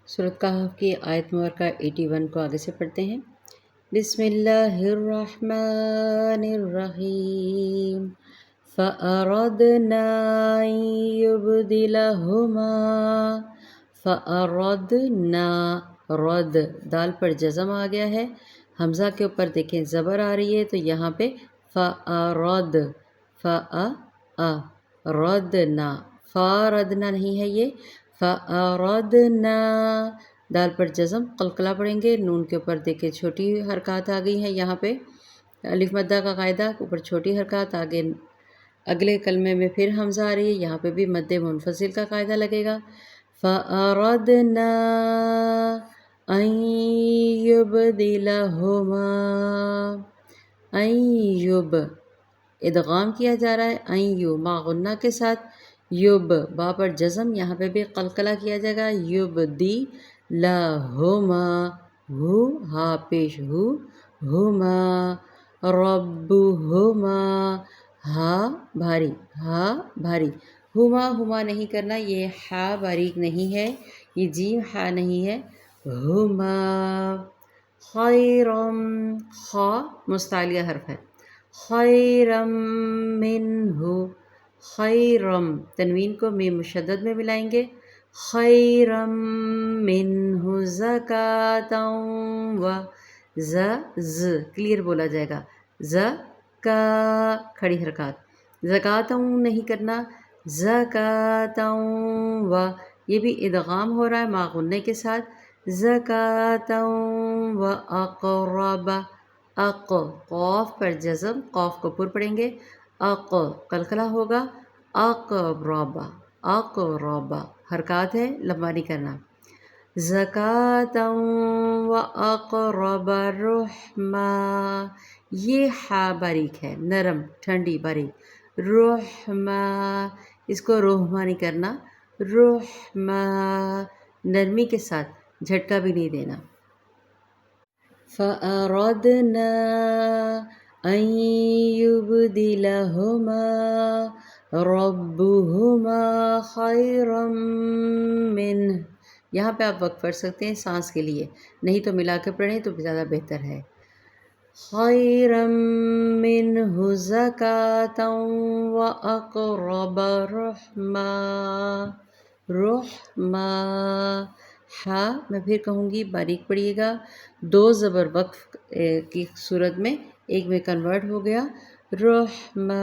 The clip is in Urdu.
سورۃ کہف کی آیت مبارکہ 81 کو آگے سے پڑھتے ہیں۔ بسم اللہ الرحمن الرحیم فَأَرَدْنَا أَن يُبْدِلَهُمَا فَأَرَدْنَا رد دال پر جزم آ گیا ہے، حمزہ کے اوپر دیکھیں زبر آ رہی ہے تو یہاں پہ ردنا فاردنا نہیں ہے یہ، فَأَرَدْنَا دال پر جزم قلقلہ پڑھیں گے، نون کے اوپر دیکھیں چھوٹی حرکات آ گئی ہیں، یہاں پہ الف مدہ کا قاعدہ، اوپر چھوٹی حرکات، آگے اگلے کلمے میں پھر حمزہ آ رہی ہے، یہاں پہ بھی مد منفصل کا قاعدہ لگے گا۔ فَأَرَدْنَا أَن يُبْدِلَهُمَا ادغام کیا جا رہا ہے، ما غنہ کے ساتھ، با پر جزم، یہاں پہ بھی قلقلہ کیا جائے گا، لہما ہو ہا پیش ہما ربہما ہا بھاری ہما نہیں کرنا، یہ ہا باریک نہیں ہے، یہ جیم ہا نہیں ہے، ہما خیرم خا مستعلیہ حرف ہے، خیرم منہ خیرم تنوین کو میم مشدد میں ملائیں گے، خیرم منہ زکاۃ و کلیئر بولا جائے گا، کھڑی حرکات، زکاۃ نہیں کرنا، زکاۃ و یہ بھی ادغام ہو رہا ہے ما غنہ کے ساتھ، زکاۃ و اقرب قاف پر جزم، قاف کو پر پڑھیں گے، قلقلہ ہوگا، اقرب حرکات ہے، لمبا نہیں کرنا، زکاۃ و اقرب رحما یہ ہا باریک ہے، نرم ٹھنڈی باریک، رحما اس کو رحما نہیں کرنا، رحما نرمی کے ساتھ، جھٹکا بھی نہیں دینا۔ فَأَرَدْنَا أَن يُبْدِلَهُمَا رَبُّهُمَا خَيْرًا مِّنْهُ یہاں پہ آپ وقف پڑھ سکتے ہیں سانس کے لیے، نہیں تو ملا کے پڑھیں تو زیادہ بہتر ہے، خَيْرًا مِّنْهُ زَكَاةً وَأَقْرَبَ رحما ہا میں پھر کہوں گی باریک پڑھیے گا، دو زبر وقف کی صورت میں ایک میں کنورٹ ہو گیا، رحما